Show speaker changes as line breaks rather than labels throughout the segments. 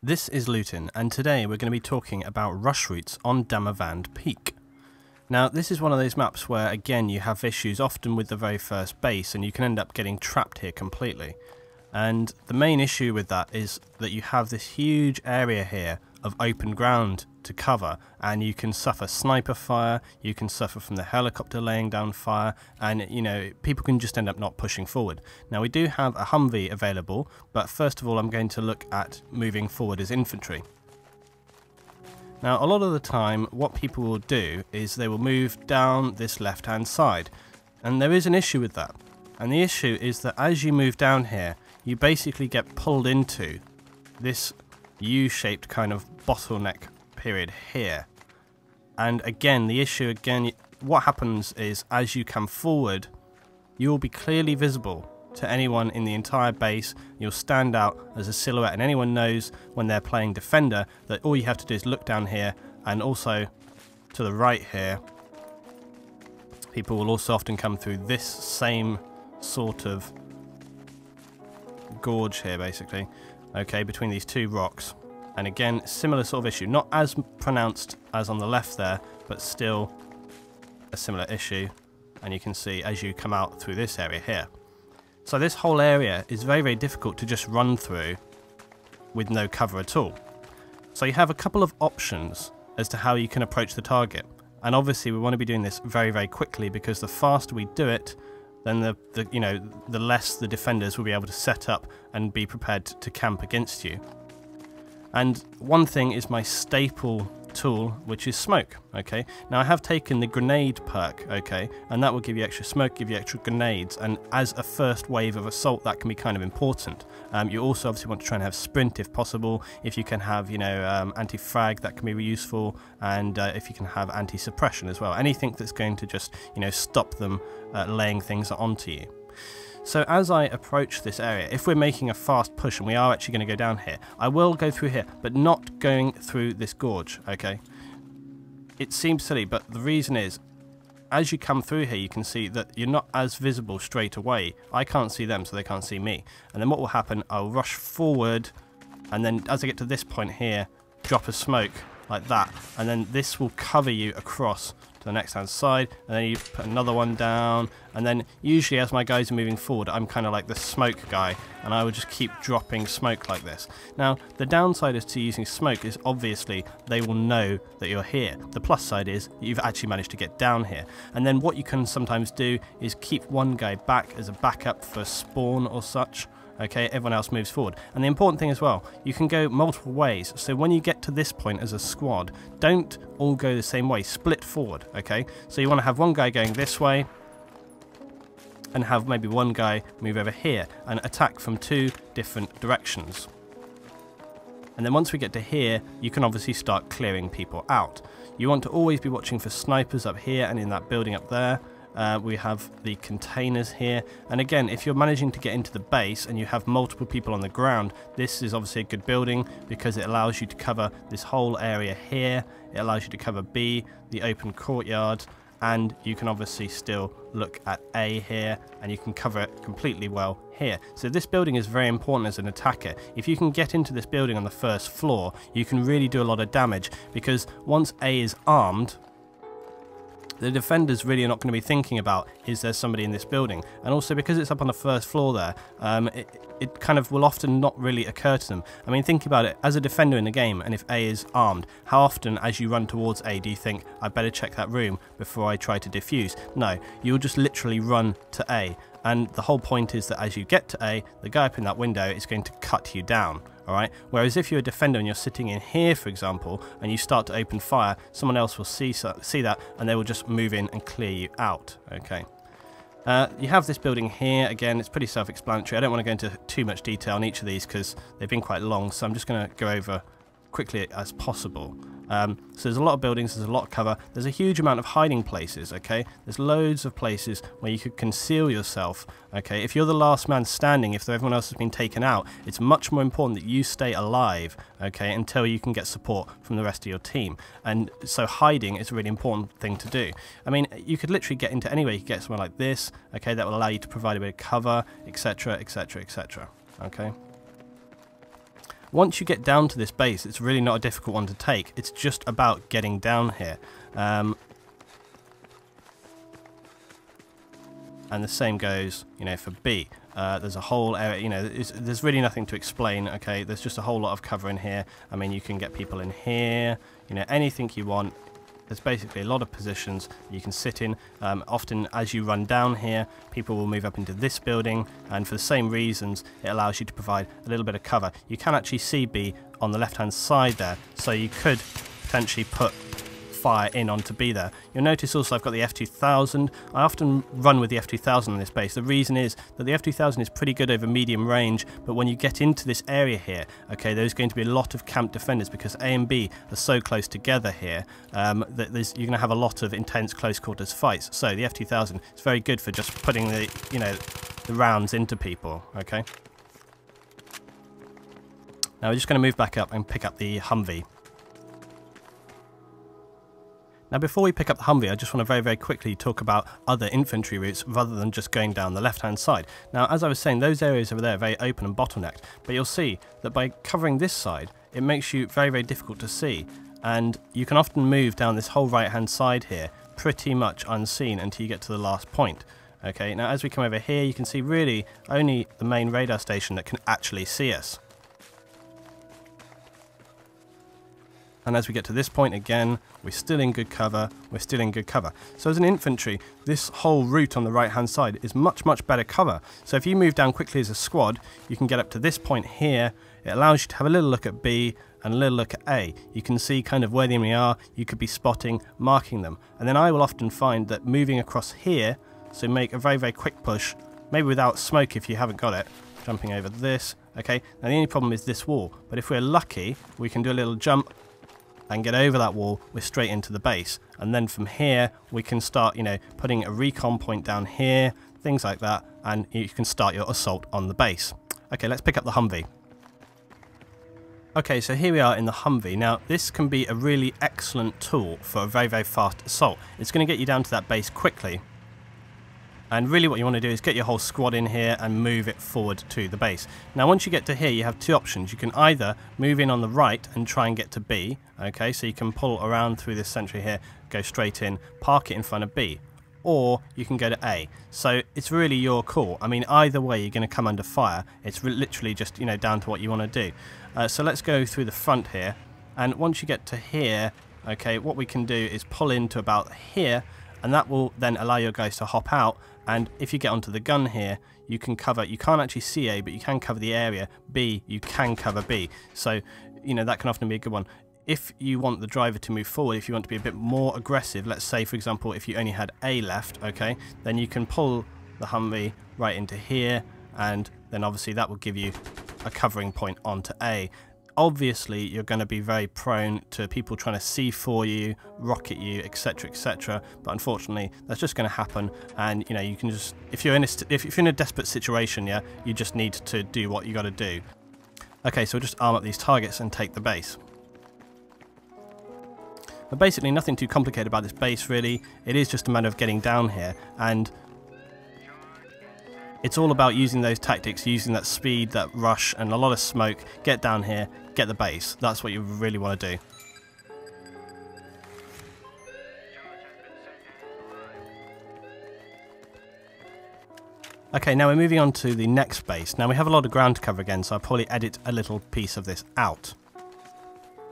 This is Luton, and today we're going to be talking about rush routes on Damavand Peak. Now, this is one of those maps where, again, you have issues often with the very first base, and you can end up getting trapped here completely. And the main issue with that is that you have this huge area here of open ground to cover, and you can suffer sniper fire, you can suffer from the helicopter laying down fire, and people can just end up not pushing forward. Now, we do have a Humvee available, but first of all I'm going to look at moving forward as infantry. Now, a lot of the time what people will do is they will move down this left hand side, and there is an issue with that. And the issue is that as you move down here, you basically get pulled into this U-shaped kind of bottleneck period here. And again, the issue what happens is as you come forward, you will be clearly visible to anyone in the entire base. You'll stand out as a silhouette, and anyone knows when they're playing defender that all you have to do is look down here, and also to the right here, people will also often come through this same sort of gorge here, basically, okay, between these two rocks. And again, similar sort of issue, not as pronounced as on the left there, but still a similar issue. And you can see as you come out through this area here. So this whole area is very, very difficult to just run through with no cover at all. So you have a couple of options as to how you can approach the target. And obviously we want to be doing this very, very quickly, because the faster we do it, then the less the defenders will be able to set up and be prepared to camp against you. And one thing is my staple tool, which is smoke. Okay, now I have taken the grenade perk, okay, and that will give you extra smoke, give you extra grenades, and as a first wave of assault that can be kind of important. You also obviously want to try and have sprint if possible. If you can have anti-frag, that can be useful, and if you can have anti-suppression as well, anything that's going to just stop them laying things onto you. So as I approach this area, if we're making a fast push and we are actually going to go down here, I will go through here, but not going through this gorge, okay? It seems silly, but the reason is, as you come through here, you can see that you're not as visible straight away. I can't see them, so they can't see me. And then what will happen, I'll rush forward, and then as I get to this point here, drop a smoke like that, and then this will cover you across to the next hand side, and then you put another one down, and then usually as my guys are moving forward, I'm kind of like the smoke guy, and I would just keep dropping smoke like this. Now, the downside is to using smoke is obviously they will know that you're here. The plus side is you've actually managed to get down here. And then what you can sometimes do is keep one guy back as a backup for spawn or such. Okay, everyone else moves forward. And the important thing as well, you can go multiple ways. So when you get to this point as a squad, don't all go the same way, split forward, okay? So you want to have one guy going this way, and have maybe one guy move over here and attack from two different directions. And then once we get to here, you can obviously start clearing people out. You want to always be watching for snipers up here and in that building up there. We have the containers here, and again, if you're managing to get into the base and you have multiple people on the ground, this is obviously a good building because it allows you to cover this whole area here. It allows you to cover B, the open courtyard, and you can obviously still look at A here, and you can cover it completely well here. So this building is very important as an attacker. If you can get into this building on the first floor, you can really do a lot of damage, because once A is armed, the defenders really are not going to be thinking about, is there somebody in this building? And also because it's up on the first floor there, it kind of will often not really occur to them. I mean, think about it, as a defender in the game, and if A is armed, how often as you run towards A do you think, I better check that room before I try to defuse? No, you'll just literally run to A. And the whole point is that as you get to A, the guy up in that window is going to cut you down. Alright, whereas if you're a defender and you're sitting in here, for example, and you start to open fire, someone else will see that, and they will just move in and clear you out. Okay. You have this building here. Again, it's pretty self-explanatory. I don't want to go into too much detail on each of these because they've been quite long, so I'm just going to go over quickly as possible. So there's a lot of buildings, there's a lot of cover, there's a huge amount of hiding places, okay? There's loads of places where you could conceal yourself, okay? If you're the last man standing, if everyone else has been taken out, it's much more important that you stay alive, okay, until you can get support from the rest of your team. And so hiding is a really important thing to do. I mean, you could literally get into anywhere. You could get somewhere like this, okay, that will allow you to provide a bit of cover, etc., etc., etc., okay? once you get down to this base, it's really not a difficult one to take. It's just about getting down here. And the same goes, you know, for B. There's a whole area, you know, there's really nothing to explain, okay? There's just a whole lot of cover in here. I mean, you can get people in here, you know, anything you want. There's basically a lot of positions you can sit in. Often as you run down here, people will move up into this building, and for the same reasons, it allows you to provide a little bit of cover. You can actually see B on the left-hand side there, so you could potentially put fire in onto B there. You'll notice also I've got the F2000. I often run with the F2000 on this base. The reason is that the F2000 is pretty good over medium range, but when you get into this area here, okay, there's going to be a lot of camp defenders because A and B are so close together here that you're going to have a lot of intense close quarters fights. So the F2000 is very good for just putting the, you know, the rounds into people, okay? Now we're just going to move back up and pick up the Humvee. Now before we pick up the Humvee, I just want to very, very quickly talk about other infantry routes rather than just going down the left-hand side. Now, as I was saying, those areas over there are very open and bottlenecked, but you'll see that by covering this side, it makes you very, very difficult to see. And you can often move down this whole right-hand side here pretty much unseen until you get to the last point. Okay, now as we come over here, you can see really only the main radar station that can actually see us. And as we get to this point again, we're still in good cover, So as an infantry, this whole route on the right hand side is much, much better cover. So if you move down quickly as a squad, you can get up to this point here. It allows you to have a little look at B and a little look at A. You can see kind of where the enemy are, you could be spotting, marking them. And then I will often find that moving across here, so make a very, very quick push, maybe without smoke if you haven't got it, jumping over this, okay? Now the only problem is this wall, but if we're lucky, we can do a little jump and get over that wall, we're straight into the base. And then from here, we can start, you know, putting a recon point down here, things like that, and you can start your assault on the base. Okay, let's pick up the Humvee. Okay, so here we are in the Humvee. Now, this can be a really excellent tool for a very, very fast assault. It's going to get you down to that base quickly. And really what you want to do is get your whole squad in here and move it forward to the base. Now once you get to here, you have two options. You can either move in on the right and try and get to B, okay, so you can pull around through this sentry here, go straight in, park it in front of B, or you can go to A. So it's really your call. I mean, either way you're going to come under fire. It's literally just, you know, down to what you want to do. So let's go through the front here, and once you get to here, okay, what we can do is pull into about here, and that will then allow your guys to hop out. And if you get onto the gun here, you can cover, you can't actually see A, but you can cover the area. B, you can cover B. So, you know, that can often be a good one. If you want the driver to move forward, if you want to be a bit more aggressive, let's say, for example, if you only had A left, okay, then you can pull the Humvee right into here, and then obviously that will give you a covering point onto A. Obviously, you're going to be very prone to people trying to C4 you, rocket you, etc., etc. But unfortunately, that's just going to happen. And you know, you can just, if you're in a desperate situation, yeah, you just need to do what you got to do. Okay, so we'll just arm up these targets and take the base. But basically, nothing too complicated about this base, really. It is just a matter of getting down here, and it's all about using those tactics, using that speed, that rush, and a lot of smoke. Get down here, get the base. That's what you really want to do. Okay, now we're moving on to the next base. Now we have a lot of ground to cover again, so I'll probably edit a little piece of this out.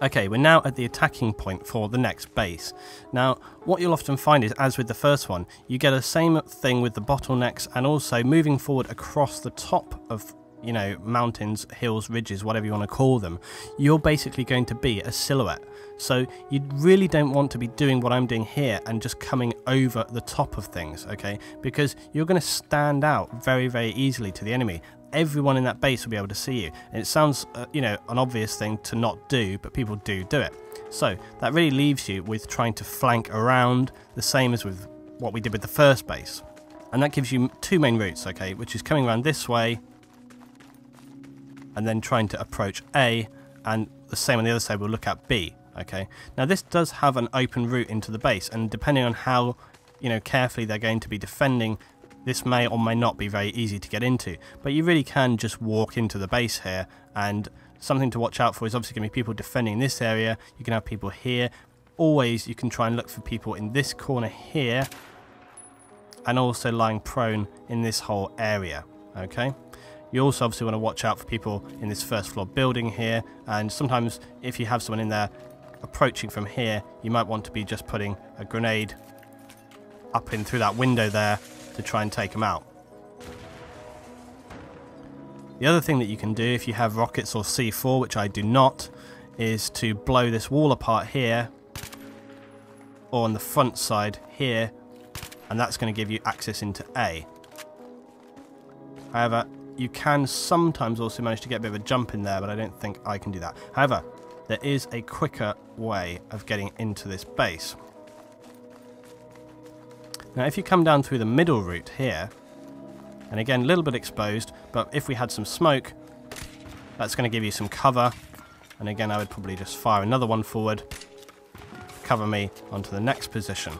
Okay, we're now at the attacking point for the next base. Now, what you'll often find is, as with the first one, you get the same thing with the bottlenecks and also moving forward across the top of, you know, mountains, hills, ridges, whatever you want to call them. You're basically going to be a silhouette. So you really don't want to be doing what I'm doing here and just coming over the top of things, okay? Because you're going to stand out very, very easily to the enemy. Everyone in that base will be able to see you. And it sounds, you know, an obvious thing to not do, but people do it. So that really leaves you with trying to flank around, the same as with what we did with the first base. And that gives you two main routes, okay, which is coming around this way and then trying to approach A, and the same on the other side, we'll look at B, okay. Now this does have an open route into the base, and depending on how, you know, carefully they're going to be defending, this may or may not be very easy to get into, but you really can just walk into the base here and something to watch out for is obviously going to be people defending this area. You can have people here. Always you can try and look for people in this corner here, and also lying prone in this whole area. Okay, you also obviously want to watch out for people in this first floor building here, and sometimes if you have someone in there approaching from here, you might want to be just putting a grenade up in through that window there to try and take them out. The other thing that you can do if you have rockets or C4, which I do not, is to blow this wall apart here or on the front side here, and that's going to give you access into A. However, you can sometimes also manage to get a bit of a jump in there, but I don't think I can do that. However, there is a quicker way of getting into this base. Now if you come down through the middle route here, and again a little bit exposed, but if we had some smoke, that's going to give you some cover, and again I would probably just fire another one forward, cover me onto the next position.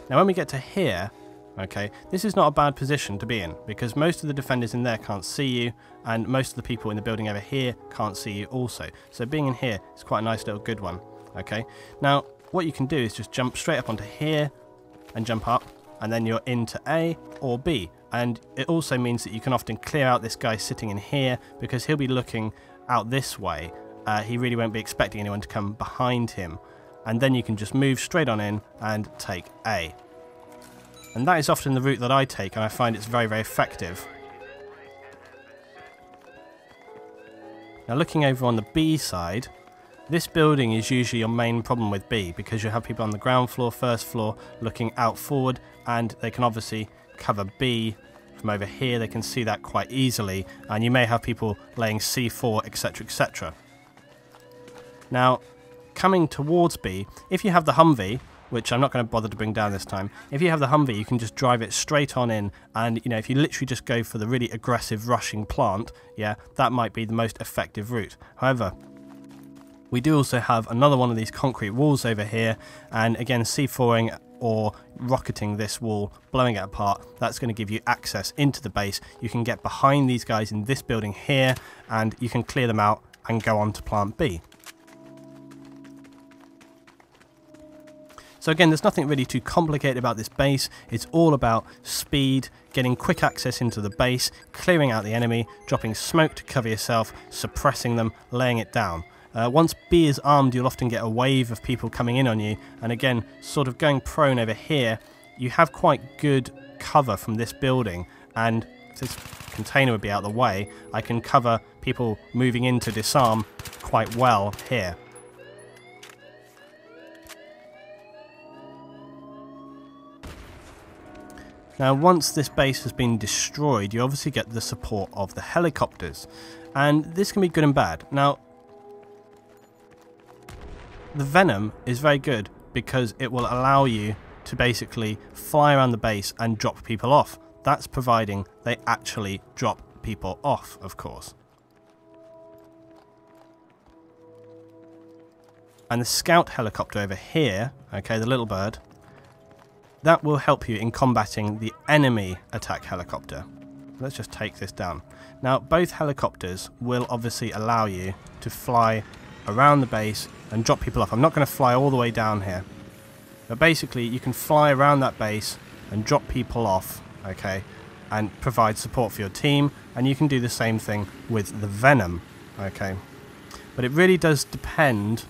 Now when we get to here, okay, this is not a bad position to be in, because most of the defenders in there can't see you, and most of the people in the building over here can't see you also. So being in here is quite a nice little good one. Okay, now what you can do is just jump straight up onto here and jump up, and then you're into A or B. And it also means that you can often clear out this guy sitting in here, because he'll be looking out this way. He really won't be expecting anyone to come behind him, and then you can just move straight on in and take A. And that is often the route that I take, and I find it's very, very effective. Now looking over on the B side, this building is usually your main problem with B, because you have people on the ground floor, first floor, looking out forward, and they can obviously cover B from over here. They can see that quite easily, and you may have people laying C4, etc, etc. Now, coming towards B, if you have the Humvee, which I'm not going to bother to bring down this time, if you have the Humvee, you can just drive it straight on in, and if you literally just go for the really aggressive rushing plant, yeah, that might be the most effective route. However, we do also have another one of these concrete walls over here, and again C4ing or rocketing this wall, blowing it apart, that's going to give you access into the base. You can get behind these guys in this building here, and you can clear them out and go on to plant B. So again, there's nothing really too complicated about this base. It's all about speed, getting quick access into the base, clearing out the enemy, dropping smoke to cover yourself, suppressing them, laying it down. Once B is armed, you'll often get a wave of people coming in on you, and again, sort of going prone over here, you have quite good cover from this building, and if this container would be out of the way, I can cover people moving in to disarm quite well here. Now once this base has been destroyed, you obviously get the support of the helicopters, and this can be good and bad. Now the Venom is very good because it will allow you to basically fly around the base and drop people off. That's providing they actually drop people off, of course. And the scout helicopter over here, okay, the little bird, that will help you in combating the enemy attack helicopter. Let's just take this down. Now both helicopters will obviously allow you to fly around the base and drop people off. I'm not going to fly all the way down here, but basically you can fly around that base and drop people off, okay, and provide support for your team, and you can do the same thing with the Venom, okay. But it really does depend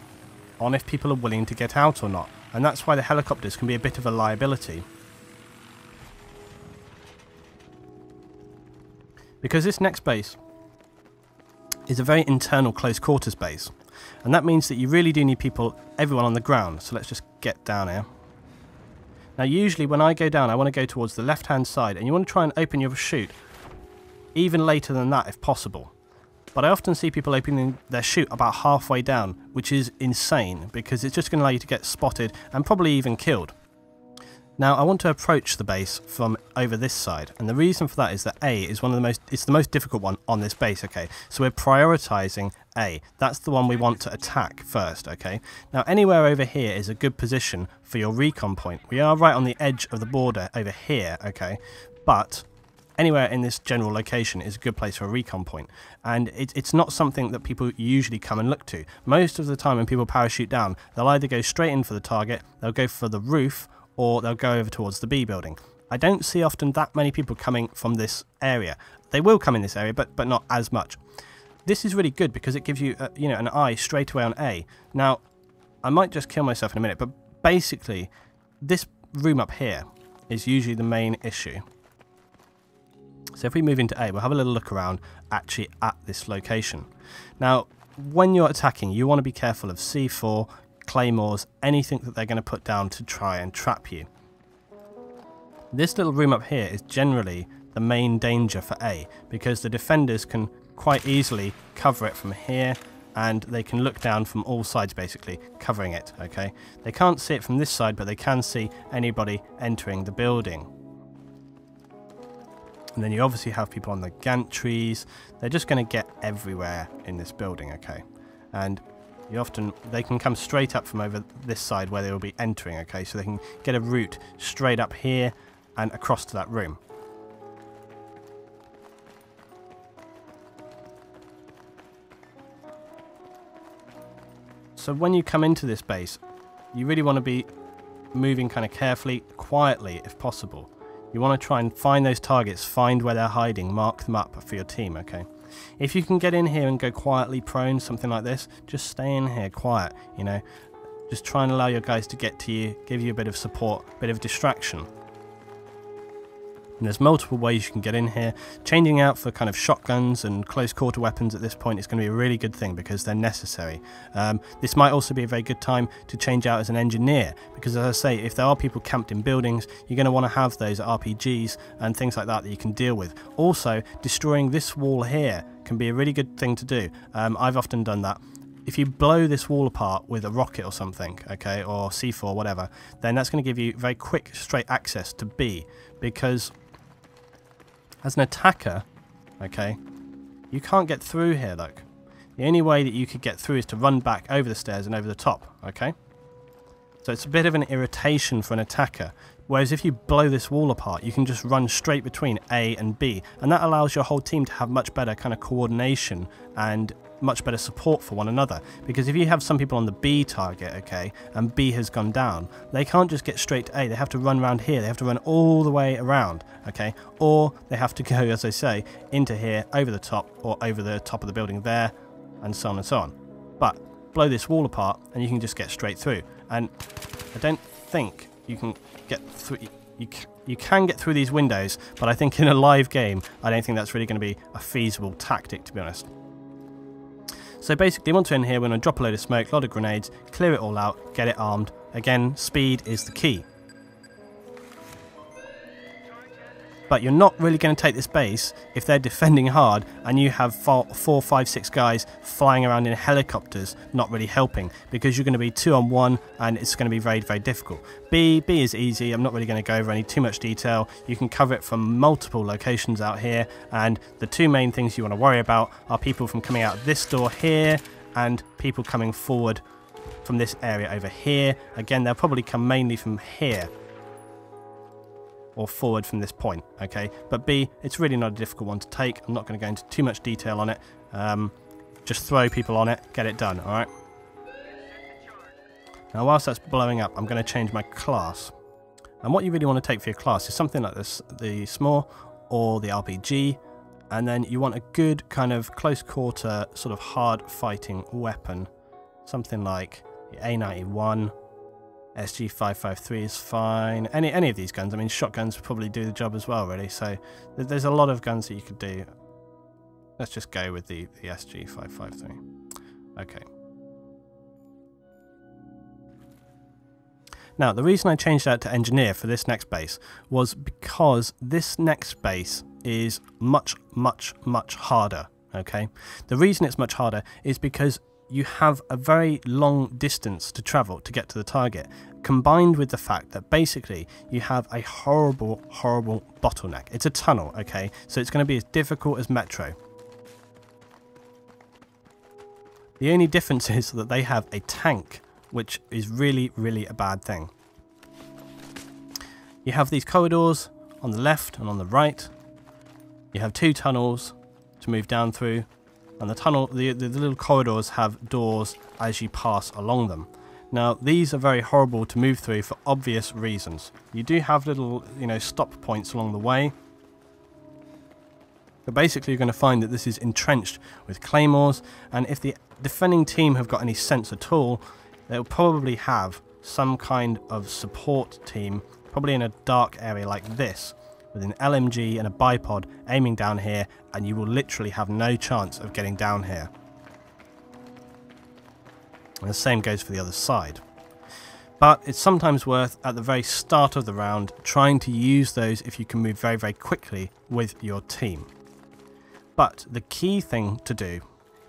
on if people are willing to get out or not, and that's why the helicopters can be a bit of a liability. Because this next base is a very internal close quarters base, and that means that you really do need everyone on the ground. So let's just get down here. Now usually when I go down, I want to go towards the left hand side, and you want to try and open your chute even later than that if possible. But I often see people opening their chute about halfway down, which is insane, because it's just going to allow you to get spotted and probably even killed. Now I want to approach the base from over this side, and the reason for that is that A is it's the most difficult one on this base, okay? So we're prioritizing A. That's the one we want to attack first, okay? Now anywhere over here is a good position for your recon point. We are right on the edge of the border over here, okay? But anywhere in this general location is a good place for a recon point, and it's not something that people usually come and look to. Most of the time when people parachute down, they'll either go straight in for the target, they'll go for the roof, or they'll go over towards the B building. I don't see often that many people coming from this area. They will come in this area, but not as much. This is really good because it gives you you know, an eye straight away on A. Now, I might just kill myself in a minute, but basically this room up here is usually the main issue. So if we move into A, we'll have a little look around actually at this location. Now, when you're attacking, you want to be careful of C4, claymores, anything that they're going to put down to try and trap you. This little room up here is generally the main danger for A, because the defenders can quite easily cover it from here, and they can look down from all sides basically, covering it, okay? They can't see it from this side, but they can see anybody entering the building. And then you obviously have people on the gantries. They're just going to get everywhere in this building, okay? And they can come straight up from over this side where they will be entering, okay? So they can get a route straight up here and across to that room. So when you come into this base, you really want to be moving kind of carefully, quietly if possible. You want to try and find those targets, find where they're hiding, mark them up for your team, okay? If you can get in here and go quietly prone, something like this, just stay in here quiet, you know. Just try and allow your guys to get to you, give you a bit of support, a bit of distraction. And there's multiple ways you can get in here. Changing out for kind of shotguns and close quarter weapons at this point is going to be a really good thing because they're necessary. This might also be a very good time to change out as an engineer, because as I say, if there are people camped in buildings, you're going to want to have those RPGs and things like that that you can deal with. Also, destroying this wall here can be a really good thing to do. I've often done that. If you blow this wall apart with a rocket or something, okay, or C4, whatever, then that's going to give you very quick, straight access to B, because as an attacker, okay, you can't get through here, look. The only way that you could get through is to run back over the stairs and over the top, okay? So it's a bit of an irritation for an attacker. Whereas if you blow this wall apart, you can just run straight between A and B. And that allows your whole team to have much better kind of coordination and much better support for one another. Because if you have some people on the B target, okay, and B has gone down, they can't just get straight to A. They have to run around here. They have to run all the way around, okay? Or they have to go, as I say, into here, over the top, or over the top of the building there, and so on and so on. But blow this wall apart, and you can just get straight through. And I don't think you can get through. You can get through these windows, but I think in a live game, I don't think that's really going to be a feasible tactic, to be honest. So basically, once we're in here, we're going to drop a load of smoke, a lot of grenades, clear it all out, get it armed. Again, speed is the key. But you're not really going to take this base if they're defending hard and you have 4, 5, 6 guys flying around in helicopters not really helping, because you're going to be 2-on-1 and it's going to be very, very difficult. B is easy. I'm not really going to go over any too much detail. You can cover it from multiple locations out here, and the two main things you want to worry about are people from coming out this door here and people coming forward from this area over here. Again, they'll probably come mainly from here or forward from this point, okay? But B, it's really not a difficult one to take. I'm not going to go into too much detail on it. Just throw people on it, get it done, alright? Now, whilst that's blowing up, I'm going to change my class. And what you really want to take for your class is something like this, the small or the RPG, and then you want a good kind of close quarter, sort of hard fighting weapon. Something like the A91, SG553 is fine. Any of these guns. I mean, shotguns probably do the job as well, really. So there's a lot of guns that you could do. Let's just go with the SG553. Okay. Now, the reason I changed that to engineer for this next base was because this next base is much, much, much harder. Okay. The reason it's much harder is because you have a very long distance to travel to get to the target, combined with the fact that basically you have a horrible, horrible bottleneck. It's a tunnel, okay? So it's going to be as difficult as Metro. The only difference is that they have a tank, which is really, really a bad thing. You have these corridors on the left and on the right, You have 2 tunnels to move down through, and the little corridors have doors as you pass along them. Now, these are very horrible to move through for obvious reasons. You do have little, stop points along the way. But basically, you're going to find that this is entrenched with claymores, and if the defending team have got any sense at all, they'll probably have some kind of support team, probably in a dark area like this, with an LMG and a bipod aiming down here, and you will literally have no chance of getting down here. And the same goes for the other side. But it's sometimes worth, at the very start of the round, trying to use those if you can move very, very quickly with your team. But the key thing to do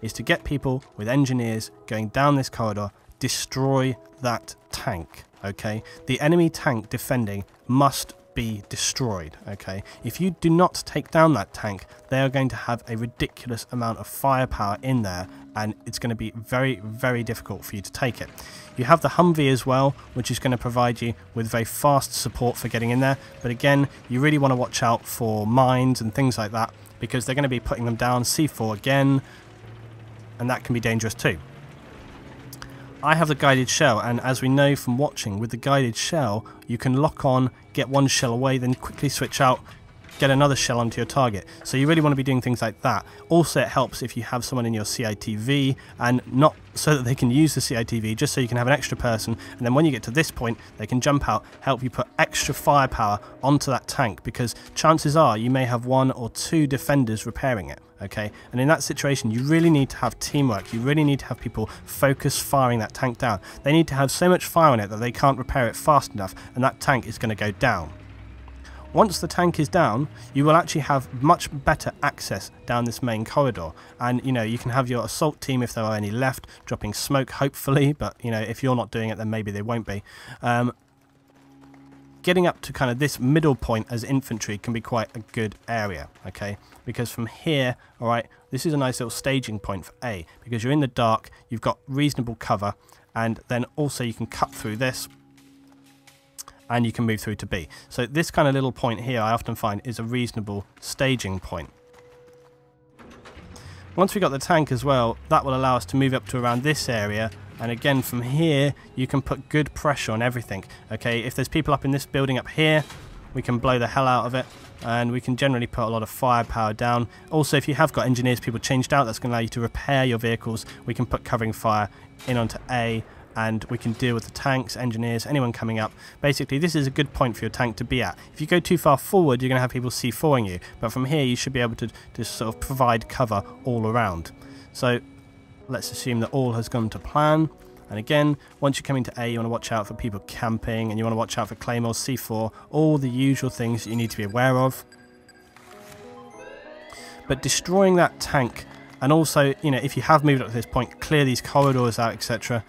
is to get people with engineers going down this corridor, destroy that tank, okay? The enemy tank defending must be destroyed, okay? If you do not take down that tank, they are going to have a ridiculous amount of firepower in there, and it's going to be very, very difficult for you to take it. You have the Humvee as well, which is going to provide you with very fast support for getting in there, but again, you really want to watch out for mines and things like that, because they're going to be putting them down. C4 again, and that can be dangerous too. I have the guided shell, and as we know from watching, with the guided shell you can lock on, get one shell away, then quickly switch out, get another shell onto your target. So you really want to be doing things like that. Also, it helps if you have someone in your CITV, and not so that they can use the CITV, just so you can have an extra person, and then when you get to this point they can jump out, help you put extra firepower onto that tank, because chances are you may have 1 or 2 defenders repairing it. Okay, and in that situation you really need to have teamwork. You really need to have people focus firing that tank down. They need to have so much fire on it that they can't repair it fast enough, and that tank is going to go down. Once the tank is down, you will actually have much better access down this main corridor, and you can have your assault team, if there are any left, dropping smoke hopefully, but if you're not doing it then maybe they won't be. Getting up to kind of this middle point as infantry can be quite a good area, okay? Because from here, alright, this is a nice little staging point for A, because you're in the dark, you've got reasonable cover, and then also you can cut through this, and you can move through to B. So this kind of little point here, I often find, is a reasonable staging point. Once we've got the tank as well, that will allow us to move up to around this area, and again from here you can put good pressure on everything. Okay, if there's people up in this building up here, we can blow the hell out of it, and we can generally put a lot of firepower down. Also, if you have got engineers people changed out, that's going to allow you to repair your vehicles. We can put covering fire in onto A, and we can deal with the tanks, engineers, anyone coming up. Basically, this is a good point for your tank to be at. If you go too far forward, you're going to have people C4ing you, but from here you should be able to just sort of provide cover all around. So let's assume that all has gone to plan. And again, once you're coming to A, you want to watch out for people camping, and you want to watch out for claymores, C4, all the usual things that you need to be aware of. But destroying that tank, and also, if you have moved up to this point, clear these corridors out, etc.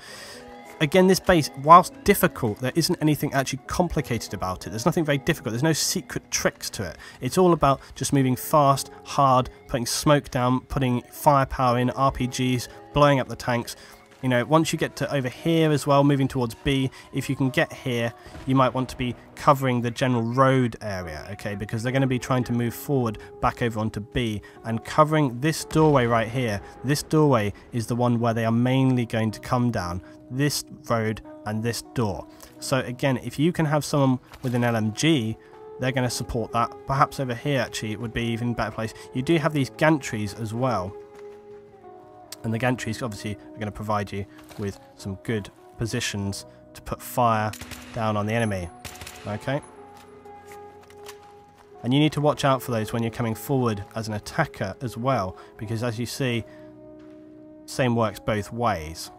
Again, this base, whilst difficult, there isn't anything actually complicated about it. There's nothing very difficult. There's no secret tricks to it. It's all about just moving fast, hard, putting smoke down, putting firepower in, RPGs, blowing up the tanks. Once you get to over here as well, moving towards B, if you can get here, you might want to be covering the general road area, okay, because they're going to be trying to move forward back over onto B, and covering this doorway right here. This doorway is the one where they are mainly going to come down, this road and this door. So again, if you can have someone with an LMG, they're going to support that. Perhaps over here actually it would be even a better place. You do have these gantries as well, and the gantries obviously are going to provide you with some good positions to put fire down on the enemy. Okay? And you need to watch out for those when you're coming forward as an attacker as well, because as you see, same works both ways.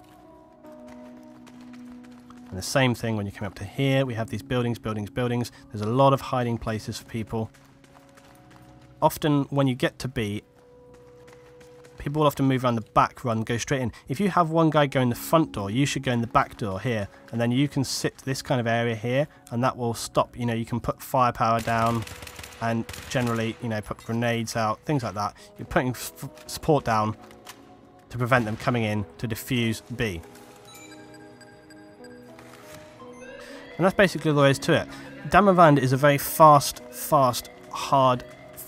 And the same thing when you come up to here, we have these buildings, buildings, buildings. There's a lot of hiding places for people. Often when you get to B, people will often move around the back, go straight in. If you have one guy go in the front door, you should go in the back door here, and then you can sit this kind of area here, and that will stop. You can put firepower down, and generally, put grenades out, things like that. You're putting support down to prevent them coming in to defuse B. And that's basically all there is to it. Damavand is a very fast, hard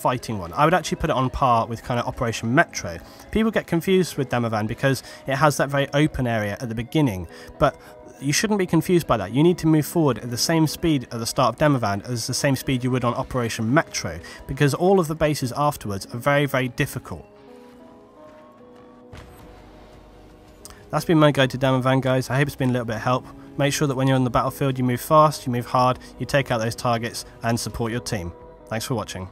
fighting one. I would actually put it on par with kind of Operation Metro. People get confused with Damavand because it has that very open area at the beginning, but you shouldn't be confused by that. You need to move forward at the same speed at the start of Damavand as the same speed you would on Operation Metro, because all of the bases afterwards are very, very difficult. That's been my guide to Damavand, guys. I hope it's been a little bit of help. Make sure that when you're on the battlefield you move fast, you move hard, you take out those targets and support your team. Thanks for watching.